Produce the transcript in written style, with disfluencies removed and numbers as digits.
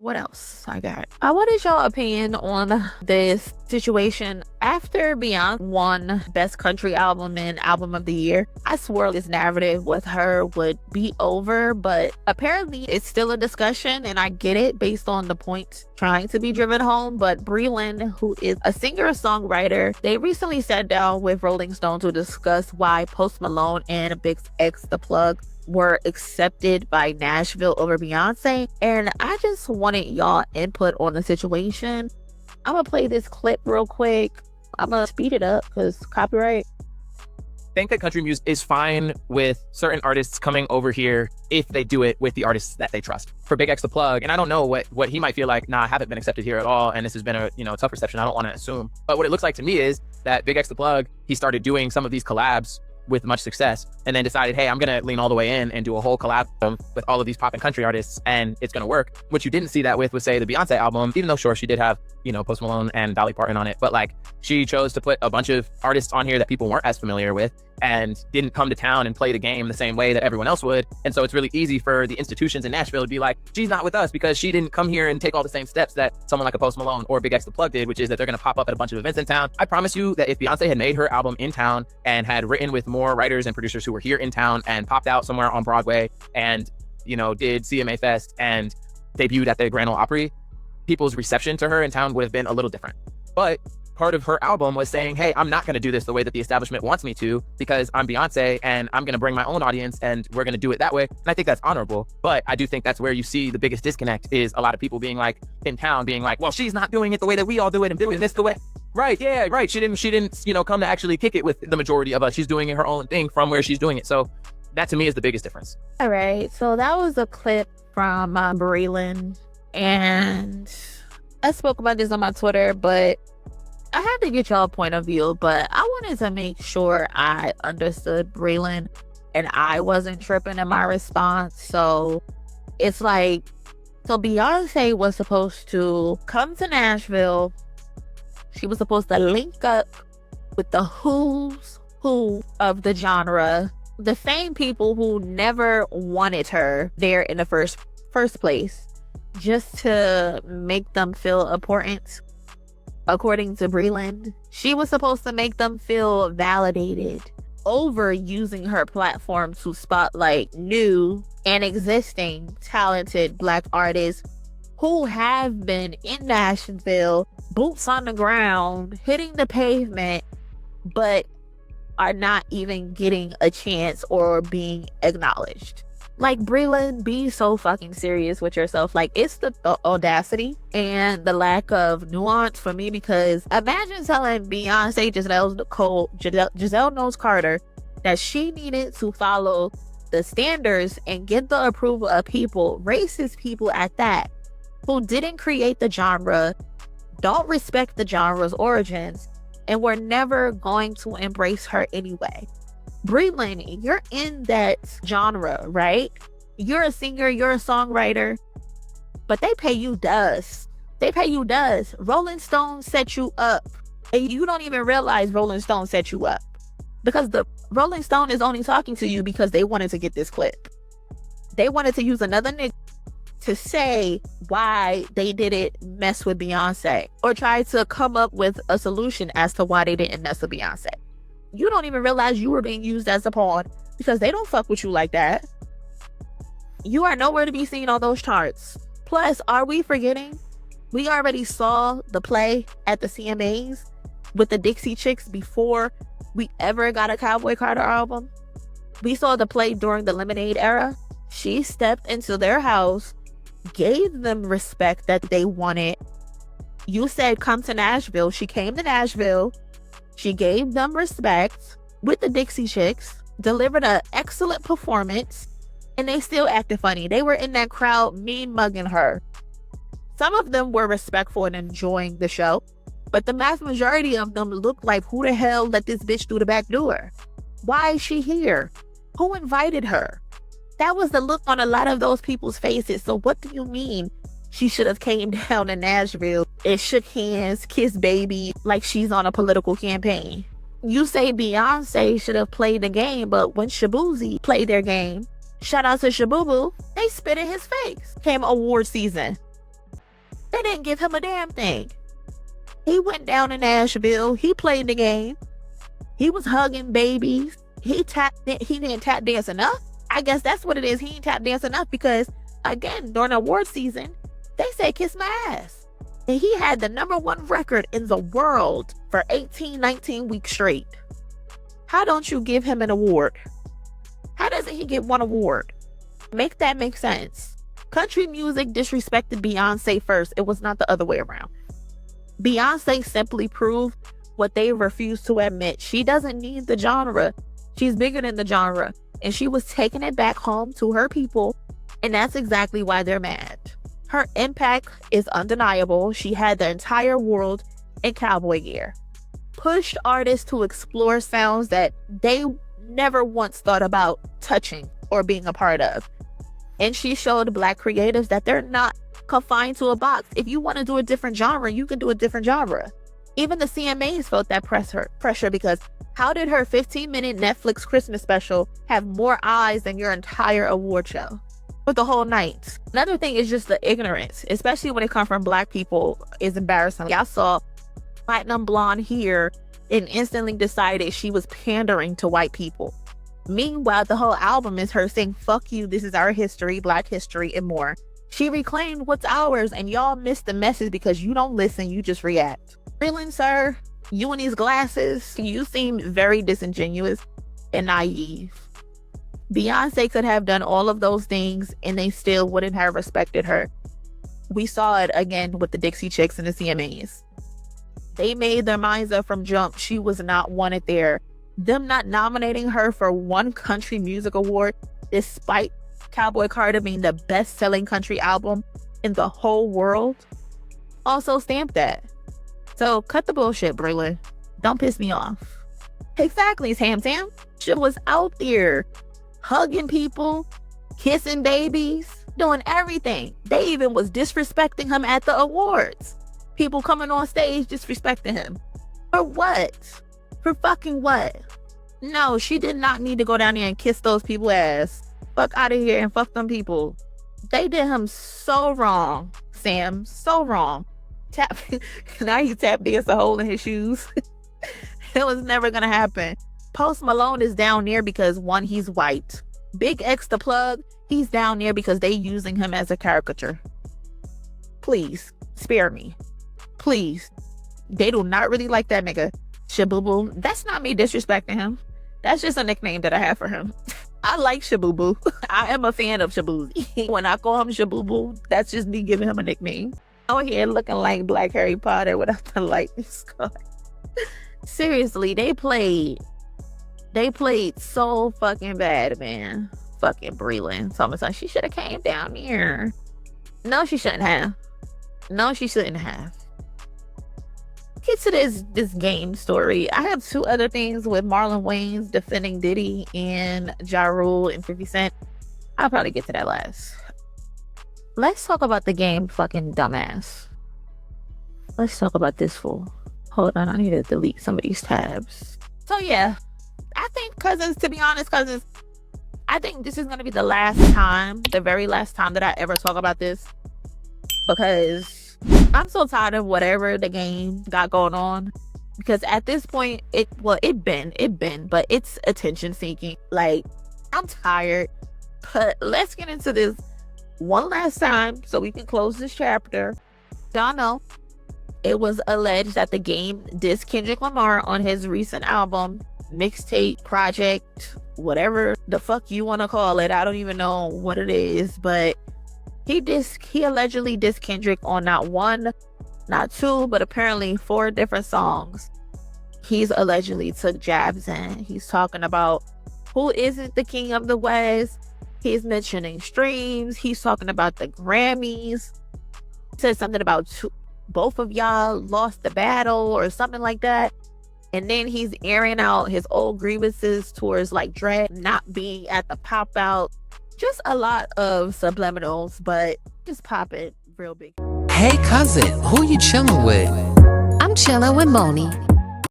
What else I got? What is your opinion on this situation after Beyonce won Best Country Album and Album of the Year? I swore this narrative with her would be over, but apparently it's still a discussion, and I get it based on the point trying to be driven home. But Breland, who is a singer-songwriter, they recently sat down with Rolling Stone to discuss why Post Malone and BigXthaPlug were accepted by Nashville over Beyonce, and I just wanted y'all input on the situation. I'm gonna play this clip real quick. I'm gonna speed it up because copyright. I think that country music is fine with certain artists coming over here if they do it with the artists that they trust. For BigXthaPlug, and I don't know what he might feel like, nah, I haven't been accepted here at all, and this has been a tough reception. I don't want to assume. But what it looks like to me is that BigXthaPlug, he started doing some of these collabs with much success, and then decided, hey, I'm gonna lean all the way in and do a whole collab with all of these pop and country artists, and it's gonna work. What you didn't see that with was, say, the Beyonce album, even though sure, she did have, Post Malone and Dolly Parton on it, but like, she chose to put a bunch of artists on here that people weren't as familiar with and didn't come to town and play the game the same way that everyone else would. And so it's really easy for the institutions in Nashville to be like, she's not with us because she didn't come here and take all the same steps that someone like a Post Malone or BigXthaPlug did, which is that they're going to pop up at a bunch of events in town. I promise you that if Beyonce had made her album in town and had written with more writers and producers who were here in town and popped out somewhere on Broadway and, did CMA Fest and debuted at the Grand Ole Opry, people's reception to her in town would have been a little different. But part of her album was saying, hey, I'm not going to do this the way that the establishment wants me to because I'm Beyonce and I'm going to bring my own audience and we're going to do it that way. And I think that's honorable. But I do think that's where you see the biggest disconnect is a lot of people being like in town being like, well, she's not doing it the way that we all do it and doing this the way. Right. Yeah. Right. She didn't, come to actually kick it with the majority of us. She's doing her own thing from where she's doing it. So that to me is the biggest difference. All right. So that was a clip from Breland, and I spoke about this on my Twitter, but I had to get y'all point of view, but I wanted to make sure I understood Breland and I wasn't tripping in my response. So it's like, so Beyonce was supposed to come to Nashville. She was supposed to link up with the who's who of the genre, the same people who never wanted her there in the first place, just to make them feel important. According to Breland, she was supposed to make them feel validated over using her platform to spotlight new and existing talented Black artists who have been in Nashville, boots on the ground, hitting the pavement, but are not even getting a chance or being acknowledged. Like, Breland, be so fucking serious with yourself. Like, it's the audacity and the lack of nuance for me, because imagine telling Beyonce, Giselle Knowles Carter, that she needed to follow the standards and get the approval of people, racist people at that, who didn't create the genre, don't respect the genre's origins, and were never going to embrace her anyway. Breland, you're in that genre, right? You're a singer, you're a songwriter, but they pay you dust. They pay you dust. Rolling Stone set you up, and you don't even realize Rolling Stone set you up, because the Rolling Stone is only talking to you because they wanted to get this clip. They wanted to use another nigga to say why they didn't mess with Beyonce, or try to come up with a solution as to why they didn't mess with Beyonce. You don't even realize you were being used as a pawn, because they don't fuck with you like that. You are nowhere to be seen on those charts. Plus, are we forgetting? We already saw the play at the CMAs with the Dixie Chicks before we ever got a Cowboy Carter album. We saw the play during the Lemonade era. She stepped into their house, gave them respect that they wanted. You said, come to Nashville. She came to Nashville. She gave them respect with the Dixie Chicks, delivered an excellent performance, and they still acted funny. They were in that crowd mean mugging her. Some of them were respectful and enjoying the show, but the vast majority of them looked like, who the hell let this bitch through the back door? Why is she here? Who invited her? That was the look on a lot of those people's faces. So what do you mean she should have came down to Nashville and shook hands, kissed baby, like she's on a political campaign? You say Beyonce should have played the game, but when Shaboozey played their game, shout out to Shabooboo, they spit in his face. Came award season. They didn't give him a damn thing. He went down to Nashville. He played the game. He was hugging babies. He didn't tap dance enough. I guess that's what it is. He didn't tap dance enough because, again, during award season, they said kiss my ass. And he had the #1 record in the world for 19 weeks straight. How don't you give him an award? How doesn't he get one award? Make that make sense. Country music disrespected Beyonce first. It was not the other way around. Beyonce simply proved what they refused to admit. She doesn't need the genre. She's bigger than the genre. And she was taking it back home to her people. And that's exactly why they're mad. Her impact is undeniable. She had the entire world in cowboy gear. Pushed artists to explore sounds that they never once thought about touching or being a part of. And she showed Black creatives that they're not confined to a box. If you want to do a different genre, you can do a different genre. Even the CMAs felt that pressure because how did her 15-minute Netflix Christmas special have more eyes than your entire award show for the whole night? Another thing is just the ignorance, especially when it comes from Black people, is embarrassing. I saw Platinum Blonde here and instantly decided she was pandering to white people. Meanwhile, the whole album is her saying, fuck you, this is our history, Black history, and more. She reclaimed what's ours, and y'all missed the message because you don't listen, you just react. Really, sir? You and these glasses, you seem very disingenuous and naive. Beyonce could have done all of those things, and they still wouldn't have respected her. We saw it again with the Dixie Chicks and the CMAs. They made their minds up from jump. She was not wanted there. Them not nominating her for one country music award, despite Cowboy Carter being the best-selling country album in the whole world, also stamped that. So cut the bullshit, Braylon. Don't piss me off. Exactly, Sam. She was out there hugging people, kissing babies, doing everything. They even was disrespecting him at the awards. People coming on stage disrespecting him. For what? For fucking what? No, she did not need to go down there and kiss those people's ass. Fuck out of here and fuck them people. They did him so wrong, Sam. So wrong. Now he tap dance a hole in his shoes. It was never gonna happen. Post Malone is down there because, one, he's white. BigXthaPlug, he's down there because they using him as a caricature. Please, spare me. Please. They do not really like that nigga. Shabooboo. That's not me disrespecting him. That's just a nickname that I have for him. I like Shabooboo. I am a fan of Shabooboo. When I call him Shabooboo, that's just me giving him a nickname. Out here looking like Black Harry Potter without the lightning scar. Seriously, they played so fucking bad, man. Fucking Breland. Someone said she should have came down here. No, she shouldn't have. No, she shouldn't have. Get to this game story. I have two other things with Marlon Wayans defending Diddy and Ja Rule and 50 Cent. I'll probably get to that last. Let's talk about the game fucking dumbass. Let's talk about this fool. Hold on, I need to delete some of these tabs. So yeah, I think Cousins, to be honest, Cousins, I think this is going to be the last time, the very last time that I ever talk about this. Because I'm so tired of whatever the game got going on. Because at this point, it been, but it's attention seeking. Like, I'm tired. But let's get into this one last time so we can close this chapter. Y'all know it was alleged that the game dissed Kendrick Lamar on his recent album, mixtape, project, whatever the fuck you want to call it. I don't even know what it is, but he allegedly dissed Kendrick on not one, not two, but apparently 4 different songs. He's allegedly took jabs in. He's talking about who isn't the king of the West. He's mentioning streams. He's talking about the Grammys. Said something about both of y'all lost the battle or something like that. And then he's airing out his old grievances towards like Drake not being at the pop out. Just a lot of subliminals, but just pop it real big. Hey cousin, who you chilling with? I'm chilling with MONIE.